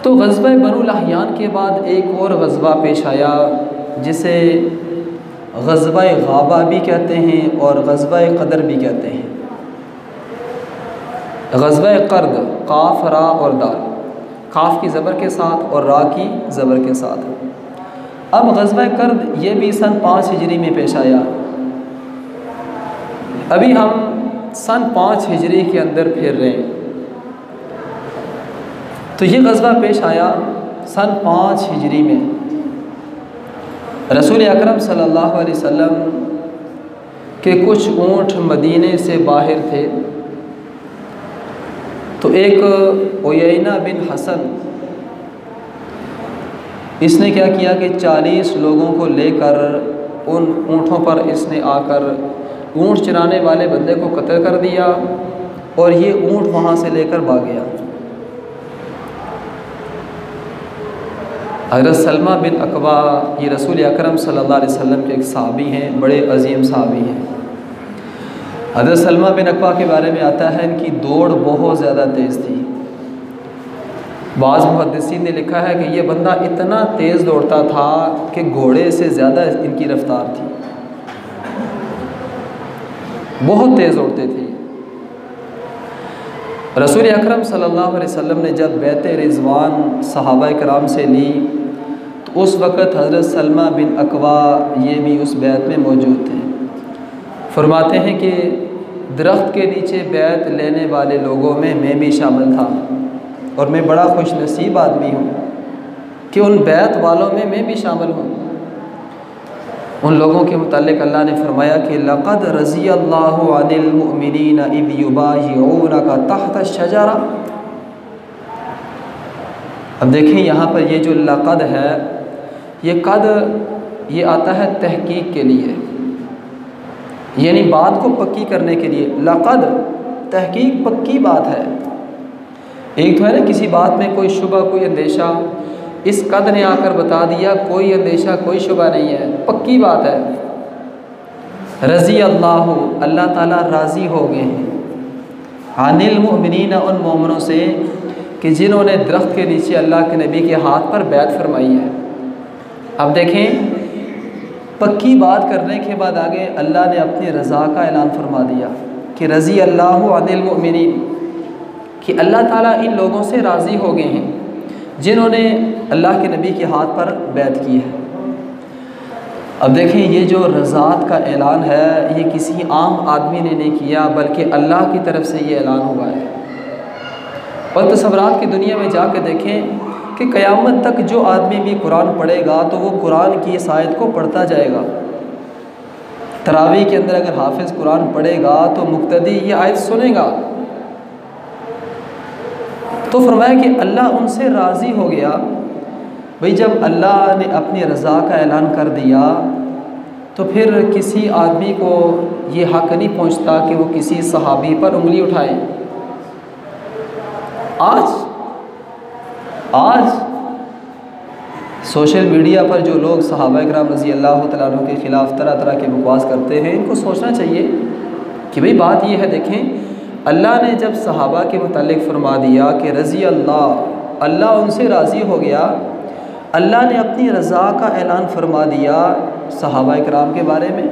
तो ग़ज़वा बनु लहयान के बाद एक और ग़ज़वा पेश आया जिसे ग़ज़वा ग़ाबा भी कहते हैं और ग़ज़वा क़दर भी कहते हैं। ग़ज़वा क़र्द, काफ़, रा और दाल, काफ़ की ज़बर के साथ और रा की ज़बर के साथ। अब ग़ज़वा क़र्द ये भी सन 5 हिजरी में पेश आया। अभी हम सन 5 हिजरी के अंदर फिर रहे हैं। तो ये ग़ज़वा पेश आया सन 5 हिजरी में। रसूल अकरम सल्लल्लाहु अलैहि वसल्लम के कुछ ऊँट मदीने से बाहर थे। तो एक उयैना बिन हसन, इसने क्या किया कि 40 लोगों को लेकर उन ऊँटों पर इसने आकर ऊँट चराने वाले बंदे को कत्ल कर दिया और ये ऊँट वहाँ से लेकर भाग गया। हज़रत सलमा बिन अकवा, ये रसूल अकरम सल्लल्लाहु अलैहि वसल्लम के एक सहाबी हैं, बड़े अजीम सहाबी हैं। हज़रत सलमा बिन अकवा के बारे में आता है इनकी दौड़ बहुत ज़्यादा तेज़ थी। बाज़ मुहद्दिसीन ने लिखा है कि ये बंदा इतना तेज़ दौड़ता था कि घोड़े से ज़्यादा इनकी रफ्तार थी, बहुत तेज़ दौड़ते थे। रसूल अकरम सल्लल्लाहु अलैहि वसल्लम ने जब बैत रिज़वान सहाबा कराम से ली तो उस वक़्त हज़रत सलमा बिन अकवा ये भी उस बैत में मौजूद थे। फरमाते हैं कि दरख्त के नीचे बैत लेने वाले लोगों में मैं भी शामिल था और मैं बड़ा खुश नसीब आदमी हूँ कि उन बैत वालों में मैं भी शामिल हूँ। उन लोगों के मुतालिक अल्लाह ने फरमाया कि लक़द रज़ियल्लाहु अनिल मुअमिनीना इज़ युबायिऊनका तहत शजरा। अब देखें यहाँ पर ये जो लक़द है, ये कद ये आता है तहकीक के लिए, यानी बात को पक्की करने के लिए। लक़द तहकीक पक्की बात है। एक तो है ना किसी बात में कोई शुबा, कोई अंदेशा, इस कद ने आकर बता दिया कोई अंदेशा कोई शुबा नहीं है, पक्की बात है। रज़ी अल्लाह, अल्लाह ताला राज़ी हो गए हैं अनिल मुअमिनीना, उन मोमिनों से कि जिन्होंने दरख्त के नीचे अल्लाह के नबी के हाथ पर बैत फरमाई है। अब देखें, पक्की बात करने के बाद आगे अल्लाह ने अपनी रज़ा का ऐलान फरमा दिया कि रज़ी अल्लाह अनिल मुअमिनीन, कि अल्लाह ताला इन लोगों से राज़ी हो गए हैं जिन्होंने अल्लाह के नबी के हाथ पर बैत की है। अब देखें, ये जो रज़ात का ऐलान है ये किसी आम आदमी ने नहीं किया बल्कि अल्लाह की तरफ से ये ऐलान हुआ है। और तसव्वुरात की दुनिया में जाकर देखें कि क़यामत तक जो आदमी भी कुरान पढ़ेगा तो वो कुरान की इस आयत को पढ़ता जाएगा। तरावी के अंदर अगर हाफिज़ कुरान पढ़ेगा तो मुक्तदी ये आयत सुनेगा। तो फरमाया कि अल्लाह उनसे राज़ी हो गया। भाई जब अल्लाह ने अपनी रज़ा का ऐलान कर दिया तो फिर किसी आदमी को ये हक़ नहीं पहुँचता कि वो किसी सहाबी पर उंगली उठाए। आज सोशल मीडिया पर जो लोग सहाबा किराम रज़ी अल्लाह तआला अन्हुम के ख़िलाफ़ तरह तरह के बकवास करते हैं, इनको सोचना चाहिए कि भाई बात ये है। देखें, अल्लाह ने जब सहाबा के मुतालिक फरमा दिया कि रज़ी अल्लाह, अल्लाह उनसे राज़ी हो गया, अल्लाह ने अपनी रज़ा का ऐलान फरमा दिया सहाबा किराम के बारे में।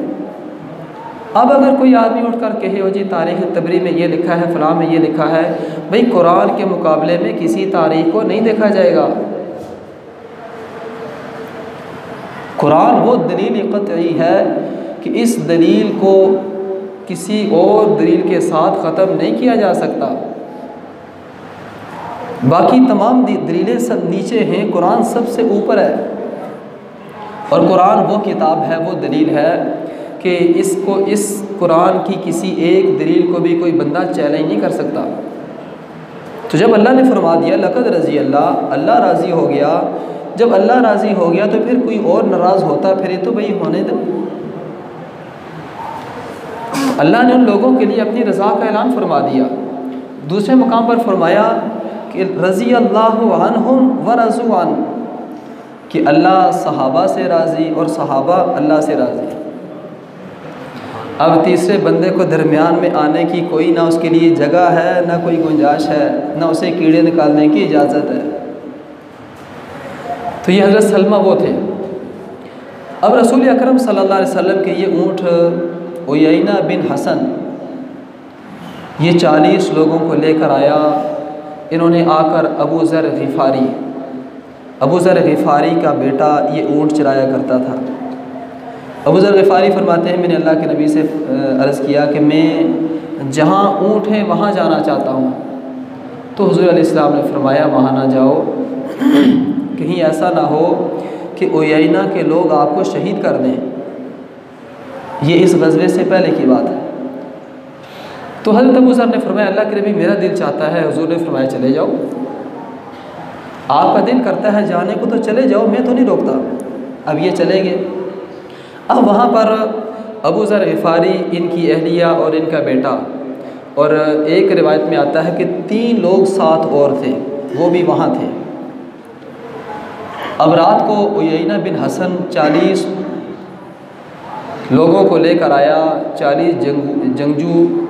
अब अगर कोई आदमी उठकर कहे हो जी तारीख़ तबरी में ये लिखा है, फ़लाँ में ये लिखा है, भाई कुरान के मुकाबले में किसी तारीख़ को नहीं देखा जाएगा। कुरान वो दलील क़तई है कि इस दलील को किसी और दलील के साथ ख़त्म नहीं किया जा सकता। बाकी तमाम दलीलें सब नीचे हैं, कुरान सबसे ऊपर है। और कुरान वो किताब है, वो दलील है कि इस कुरान की किसी एक दलील को भी कोई बंदा चैलेंज नहीं कर सकता। तो जब अल्लाह ने फरमा दिया लक़द रज़ी अल्लाह, अल्लाह राज़ी हो गया, जब अल्लाह राज़ी हो गया तो फिर कोई और नाराज़ होता फिर तो भाई होने दो। अल्लाह ने उन लोगों के लिए अपनी रज़ा का ऐलान फरमा दिया। दूसरे मकाम पर फरमाया कि रज़ी अल्लाहु अन्हुम व रज़ू अन, कि अल्लाह सहाबा से राज़ी और सहाबा अल्लाह से राज़ी। अब तीसरे बंदे को दरमियान में आने की कोई ना उसके लिए जगह है, ना कोई गुंजाइश है, ना उसे कीड़े निकालने की इजाज़त है। तो ये हज़रत सलमा वो थे। अब रसूल अकरम सल्लल्लाहु अलैहि वसल्लम के ये ऊँट उयैना बिन हसन ये 40 लोगों को लेकर आया। इन्होंने आकर अबू ज़र ग़िफ़ारी का बेटा ये ऊँट चराया करता था। अबू ज़र ग़िफ़ारी फरमाते हैं मैंने अल्लाह के नबी से अर्ज़ किया कि मैं जहाँ ऊँट है वहाँ जाना चाहता हूँ। तो हुज़ूर अलैहिस्सलाम ने फरमाया वहाँ ना जाओ, कहीं ऐसा ना हो कि उयैना के लोग आपको शहीद कर दें। ये इस ग़ज़वे से पहले की बात है। तो हज़रत अबू ज़र ने फरमाया अल्लाह के नबी मेरा दिल चाहता है। हुज़ूर ने फरमाया चले जाओ, आपका दिल करता है जाने को तो चले जाओ, मैं तो नहीं रोकता। अब ये चले गए। अब वहाँ पर अबू ज़र ग़िफ़ारी, इनकी अहलिया और इनका बेटा, और एक रिवायत में आता है कि 3 लोग साथ और थे, वो भी वहाँ थे। अब रात को उयैना बिन हसन 40 लोगों को लेकर आया, 40 जंगजू।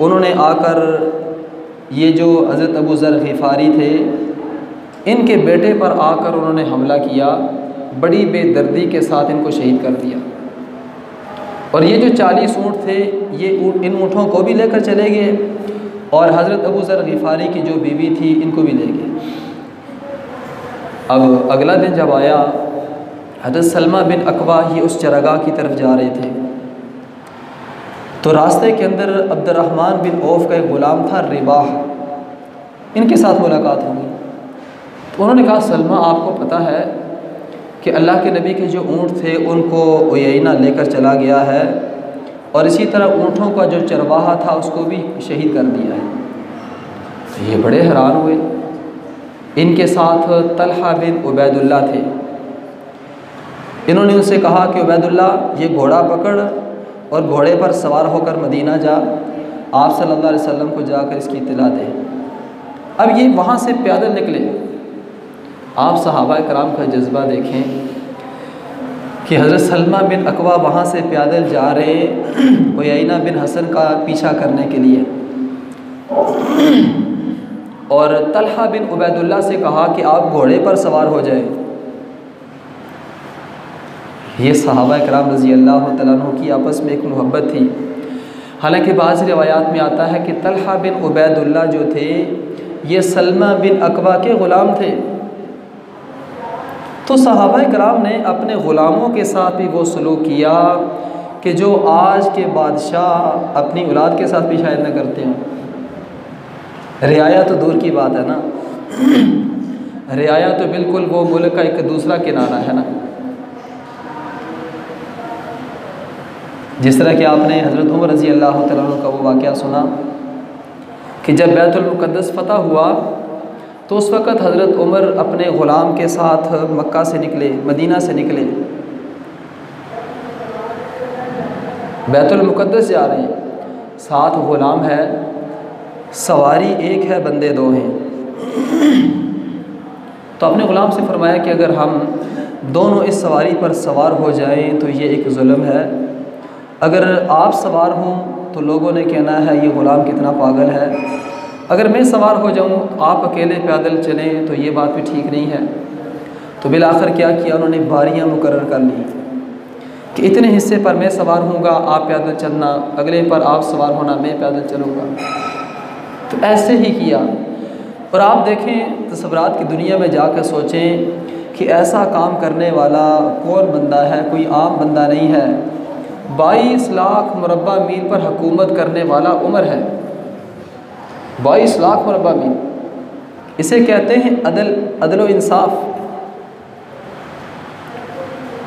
उन्होंने आकर ये जो हज़रत अबू ज़र ग़िफ़ारी थे इनके बेटे पर आकर उन्होंने हमला किया, बड़ी बेदर्दी के साथ इनको शहीद कर दिया। और ये जो 40 ऊँट थे ये इन ऊँटों को भी लेकर चले गए और हज़रत अबू ज़र ग़िफ़ारी की जो बीवी थी इनको भी ले गए। अब अगला दिन जब आया, हज़रत सलमा बिन अकवा ये उस चरागाह की तरफ जा रहे थे, तो रास्ते के अंदर अब्दुर्रहमान बिन औफ़ का एक ग़ुलाम था रिबाह, इनके साथ मुलाकात होगी। तो उन्होंने कहा सलमा आपको पता है कि अल्लाह के नबी के जो ऊँट थे उनको उयैना लेकर चला गया है और इसी तरह ऊँटों का जो चरवाहा था उसको भी शहीद कर दिया है। तो ये बड़े हैरान हुए। इनके साथ तलहा बिन उबैदुल्ला थे। इन्होंने उनसे कहा कि उबैदुल्ला ये घोड़ा पकड़ और घोड़े पर सवार होकर मदीना जा, आप सल्लल्लाहु अलैहि वसल्लम को जाकर इसकी इत्तला दे। अब ये वहाँ से पैदल निकले। आप सहाबा कराम का जज्बा देखें कि हज़रत सलमा बिन अकवा वहाँ से पैदल जा रहे उयैना बिन हसन का पीछा करने के लिए, और तलहा बिन उबैदुल्ला से कहा कि आप घोड़े पर सवार हो जाए। ये सहाबा कराम रज़ी अल्लाह तआला अन्हु की आपस में एक मोहब्बत थी। हालांकि बाज़ रिवायात में आता है कि तलहा बिन उबैदुल्ला जो थे ये सलमा बिन अकवा के ग़ुलाम थे। तो सहाबा कराम ने अपने ग़ुलामों के साथ भी वो सलूक किया कि जो आज के बादशाह अपनी औलाद के साथ भी शायद न करते हैं। रियाया तो दूर की बात है ना, रियाया तो बिल्कुल वो मुल्क का एक दूसरा किनारा है ना। जिस तरह कि आपने हज़रत उमर रज़ी अल्लाह तआला अन्हु का वो वाक़या सुना कि जब बैतुल मुक़द्दस फ़तह हुआ तो उस वक़्त हज़रत उमर अपने ग़ुलाम के साथ मक्का से निकले, मदीना से निकले, बैतुल मुक़द्दस जा रहे हैं, साथ ग़ुलाम है, सवारी एक है, बंदे 2 हैं। तो अपने ग़ुलाम से फ़रमाया कि अगर हम दोनों इस सवारी पर सवार हो जाएं तो ये एक जुल्म है, अगर आप सवार हों तो लोगों ने कहना है ये ग़ुलाम कितना पागल है, अगर मैं सवार हो जाऊं तो आप अकेले पैदल चलें तो ये बात भी ठीक नहीं है। तो बिलाखिर क्या किया, उन्होंने बारियां मुकर्रर कर ली कि इतने हिस्से पर मैं सवार होऊंगा, आप पैदल चलना, अगले पर आप सवार होना, मैं पैदल चलूँगा। तो ऐसे ही किया। और आप देखें तसव्वुरात की दुनिया में जाकर सोचें कि ऐसा काम करने वाला कौन बंदा है, कोई आम बंदा नहीं है। 22 लाख मुरब्बा मील पर हुकूमत करने वाला उमर है, 22 लाख मुरब्बा मील। इसे कहते हैं अदल व इंसाफ।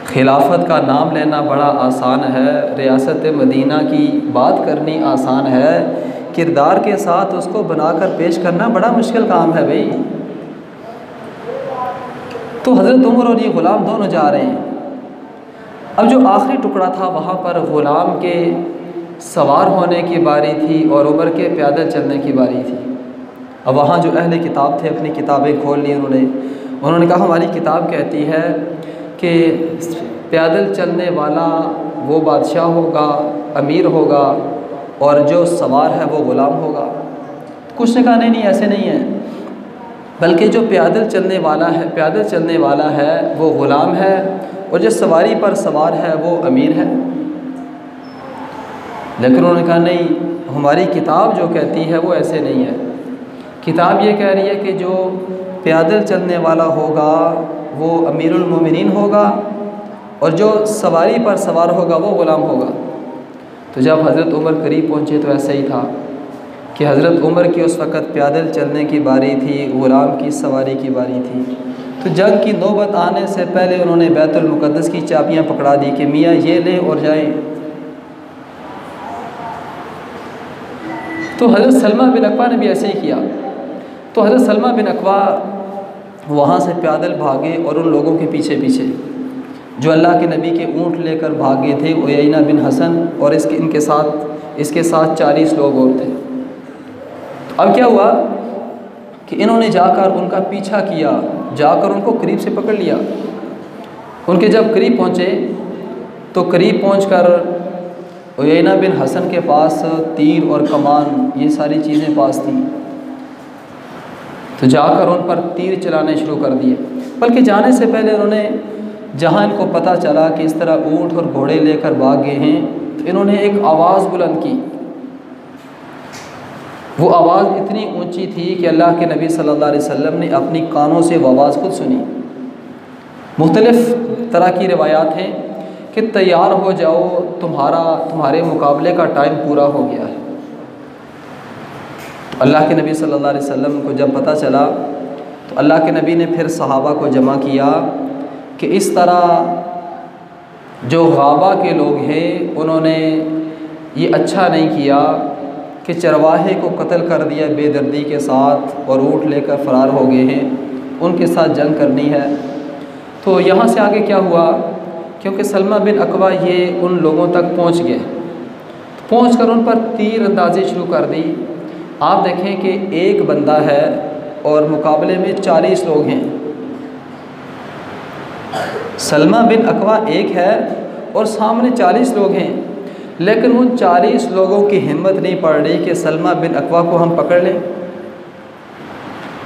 खिलाफत का नाम लेना बड़ा आसान है, रियासत मदीना की बात करनी आसान है, किरदार के साथ उसको बनाकर पेश करना बड़ा मुश्किल काम है भाई। तो हज़रत उमर और ये ग़ुलाम दोनों जा रहे हैं। अब जो आखिरी टुकड़ा था वहाँ पर ग़ुलाम के सवार होने की बारी थी और उमर के पैदल चलने की बारी थी। अब वहाँ जो अहले किताब थे अपनी किताबें खोल ली उन्होंने कहा हमारी किताब कहती है कि पैदल चलने वाला वो बादशाह होगा, अमीर होगा, और जो सवार है वो ग़ुलाम होगा। कुछ ने कहा नहीं ऐसे नहीं है, बल्कि जो पैदल चलने वाला है वो ग़ुलाम है, और जो सवारी पर सवार है वो अमीर है। लेकिन उन्होंने कहा नहीं, हमारी किताब जो कहती है वो ऐसे नहीं है। किताब ये कह रही है कि जो पैदल चलने वाला होगा वो अमीरुल मोमिनीन होगा, और जो सवारी पर सवार होगा वो ग़ुलाम होगा। तो जब हज़रत उमर करीब पहुँचे तो ऐसा ही था कि हज़रत उमर की उस वक़्त पैदल चलने की बारी थी, ग़ुलाम की सवारी की बारी थी। तो जंग की नौबत आने से पहले उन्होंने बैतुल मुक़द्दस की चाबियाँ पकड़ा दी कि मियाँ ये लें और जाएं। तो हज़रत सलमा बिन अकवा ने भी ऐसे ही किया। तो हज़रत सलमा बिन अकवा वहाँ से पैदल भागे और उन लोगों के पीछे पीछे जो अल्लाह के नबी के ऊँट लेकर भागे थे, उयैना बिन हसन और इसके साथ 40 लोग और थे। तो अब क्या हुआ कि इन्होंने जाकर उनका पीछा किया, जाकर उनको करीब से पकड़ लिया। उनके जब करीब पहुँचे तो करीब पहुँचकर उयैना बिन हसन के पास तीर और कमान ये सारी चीज़ें पास थी। तो जाकर उन पर तीर चलाने शुरू कर दिए। बल्कि जाने से पहले उन्होंने, जहाँ इनको पता चला कि इस तरह ऊँट और घोड़े लेकर भाग गए हैं, तो इन्होंने एक आवाज़ बुलंद की। वो आवाज़ इतनी ऊंची थी कि अल्लाह के नबी सल्लल्लाहु अलैहि वसल्लम ने अपनी कानों से वो आवाज़ खुद सुनी। मुख्तलिफ़ तरह की रिवायात हैं कि तैयार हो जाओ, तुम्हारे मुकाबले का टाइम पूरा हो गया है। अल्लाह के नबी सल्लल्लाहु अलैहि वसल्लम को जब पता चला तो अल्लाह के नबी ने फिर सहाबा को जमा किया कि इस तरह जो गाबा के लोग हैं उन्होंने ये अच्छा नहीं किया कि चरवाहे को कत्ल कर दिया बेदर्दी के साथ और ऊँट लेकर फ़रार हो गए हैं, उनके साथ जंग करनी है। तो यहाँ से आगे क्या हुआ, क्योंकि सलमा बिन अकवा ये उन लोगों तक पहुँच गए, पहुँच कर उन पर तीर अंदाज़ी शुरू कर दी। आप देखें कि एक बंदा है और मुकाबले में 40 लोग हैं। सलमा बिन अकवा एक है और सामने 40 लोग हैं, लेकिन उन 40 लोगों की हिम्मत नहीं पड़ रही कि सलमा बिन अकवा को हम पकड़ लें।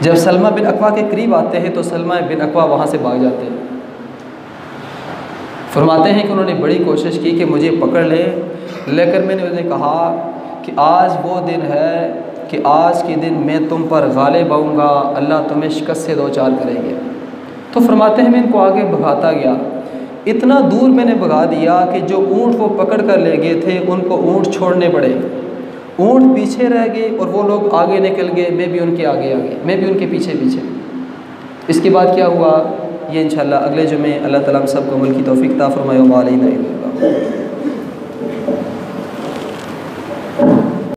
जब सलमा बिन अकवा के करीब आते हैं तो सलमा बिन अकवा वहाँ से भाग जाते हैं। फरमाते हैं कि उन्होंने बड़ी कोशिश की कि मुझे पकड़ ले, लेकिन मैंने उन्हें कहा कि आज वो दिन है कि आज के दिन मैं तुम पर गालिब आऊँगा, अल्लाह तुम्हें शिकस्त से दो चार करेंगे। तो फरमाते हैं मैं इनको आगे भगाता गया, इतना दूर मैंने भगा दिया कि जो ऊँट वो पकड़ कर ले गए थे उनको ऊँट छोड़ने पड़े, ऊँट पीछे रह गए और वो लोग आगे निकल गए, मैं भी उनके आगे मैं भी उनके पीछे पीछे। इसके बाद क्या हुआ ये इंशाअल्लाह अगले जुमे अल्लाह ताला हम सबको अमल की तौफीक अता फरमाए।